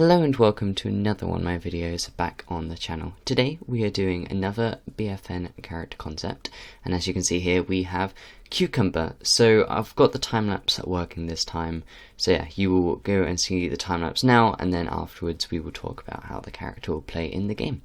Hello and welcome to another one of my videos back on the channel. Today we are doing another BFN character concept, and as you can see here we have Cucumber. So I've got the time-lapse working this time, so yeah, you will go and see the time-lapse now, and then afterwards we will talk about how the character will play in the game.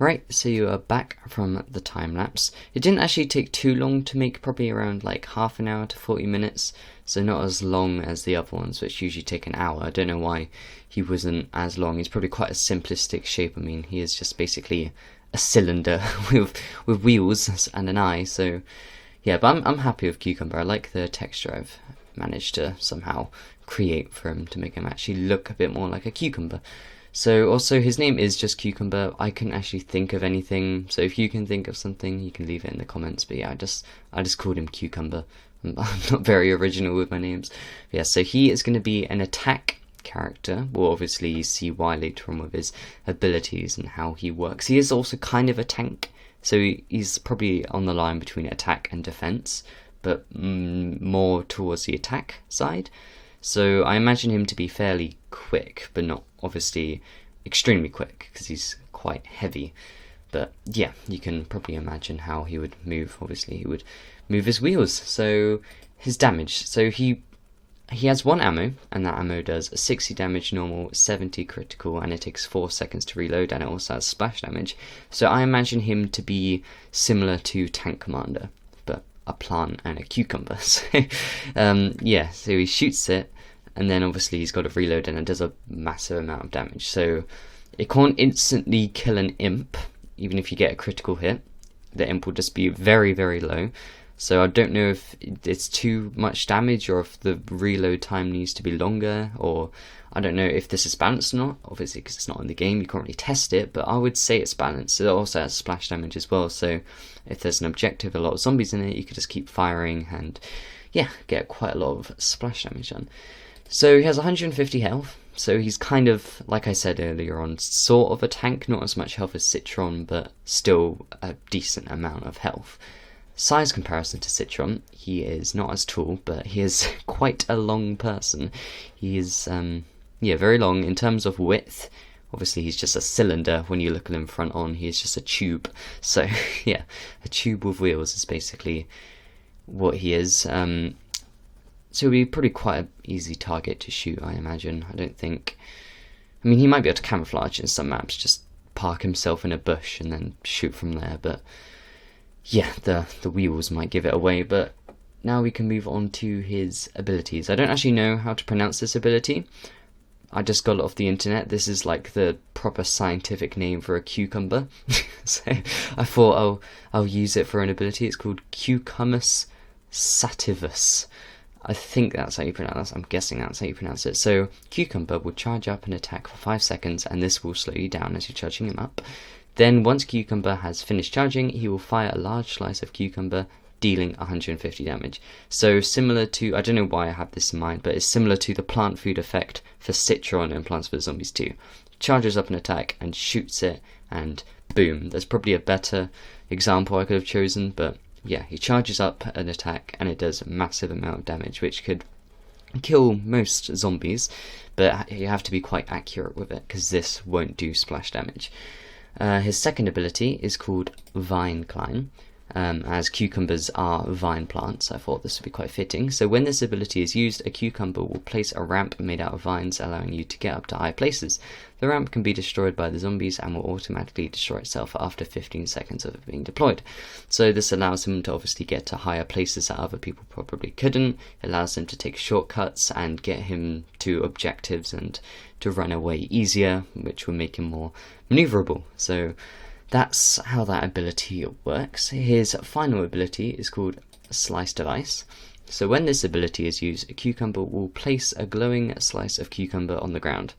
Right, so you are back from the time-lapse. It didn't actually take too long to make, probably around like half an hour to 40 minutes, so not as long as the other ones, which usually take an hour. I don't know why he wasn't as long. He's probably quite a simplistic shape. I mean, he is just basically a cylinder with wheels and an eye, so yeah, but I'm happy with Cucumber. I like the texture I've managed to somehow create for him to make him actually look a bit more like a cucumber. So also his name is just Cucumber. I couldn't actually think of anything, so if you can think of something you can leave it in the comments, but yeah, I just called him Cucumber. I'm not very original with my names. But yeah, so he is going to be an attack character. We'll obviously see why later on with his abilities and how he works. He is also kind of a tank, so he's probably on the line between attack and defense, but more towards the attack side. So I imagine him to be fairly quick, but not obviously extremely quick, because he's quite heavy. But yeah, you can probably imagine how he would move. Obviously he would move his wheels. So his damage, so he has one ammo, and that ammo does 60 damage normal, 70 critical, and it takes 4 seconds to reload, and it also has splash damage. So I imagine him to be similar to Tank Commander, but a plant and a cucumber. So yeah, so he shoots it, and then obviously he's got to reload, and it does a massive amount of damage. So it can't instantly kill an imp, even if you get a critical hit. The imp will just be very, very low. So I don't know if it's too much damage, or if the reload time needs to be longer, or I don't know if this is balanced or not. Obviously, because it's not in the game, you can't really test it, but I would say it's balanced. It also has splash damage as well, so if there's an objective, a lot of zombies in it, you could just keep firing and yeah, get quite a lot of splash damage done. So he has 150 health, so he's kind of, like I said earlier on, sort of a tank, not as much health as Citron, but still a decent amount of health. Size comparison to Citron, he is not as tall, but he is quite a long person. He is, yeah, very long in terms of width. Obviously he's just a cylinder. When you look at him front on, he is just a tube. So yeah, a tube with wheels is basically what he is. So he'll be probably quite an easy target to shoot, I imagine. I mean, he might be able to camouflage in some maps, just park himself in a bush and then shoot from there, but yeah, the wheels might give it away. But now we can move on to his abilities. I don't actually know how to pronounce this ability. I just got it off the internet. This is like the proper scientific name for a cucumber. So I thought I'll use it for an ability. It's called Cucumus sativus. I think that's how you pronounce it. I'm guessing that's how you pronounce it. So Cucumber will charge up and attack for 5 seconds, and this will slow you down as you're charging him up. Then once Cucumber has finished charging, he will fire a large slice of Cucumber, dealing 150 damage. So similar to, I don't know why I have this in mind, but it's similar to the plant food effect for Citron in Plants vs Zombies 2. Charges up an attack and shoots it, and boom. There's probably a better example I could have chosen, but yeah, he charges up an attack and it does a massive amount of damage, which could kill most zombies, but you have to be quite accurate with it because this won't do splash damage. His second ability is called Vine Climb. As cucumbers are vine plants, I thought this would be quite fitting. So when this ability is used, a cucumber will place a ramp made out of vines, allowing you to get up to high places. The ramp can be destroyed by the zombies and will automatically destroy itself after 15 seconds of it being deployed. So this allows him to obviously get to higher places that other people probably couldn't. It allows him to take shortcuts and get him to objectives and to run away easier, which will make him more maneuverable. So that's how that ability works. His final ability is called Slice Device. So when this ability is used, a cucumber will place a glowing slice of cucumber on the ground.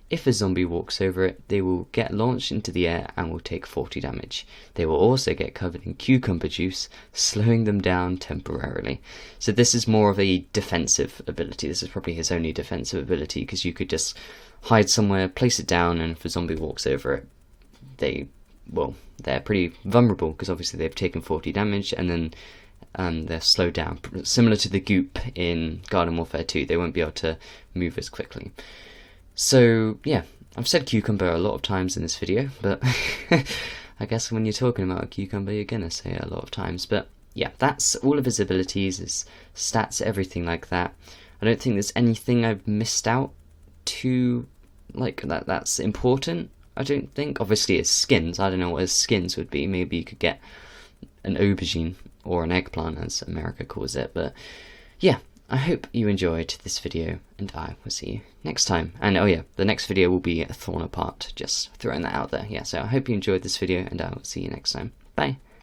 If a zombie walks over it, they will get launched into the air and will take 40 damage. They will also get covered in cucumber juice, slowing them down temporarily. So this is more of a defensive ability. This is probably his only defensive ability, because you could just hide somewhere, place it down, and if a zombie walks over it, they're pretty vulnerable because obviously they've taken 40 damage, and then they're slowed down. Similar to the goop in Garden Warfare 2, they won't be able to move as quickly. So yeah, I've said cucumber a lot of times in this video, but I guess when you're talking about a cucumber, you're gonna say it a lot of times. But yeah, that's all of his abilities, his stats, everything like that. I don't think there's anything I've missed out to that's important. I don't think. Obviously his skins, I don't know what his skins would be. Maybe you could get an aubergine or an eggplant, as America calls it. But yeah, I hope you enjoyed this video, and I will see you next time. And oh yeah, the next video will be Thorn Apart, just throwing that out there. Yeah, so I hope you enjoyed this video, and I will see you next time. Bye!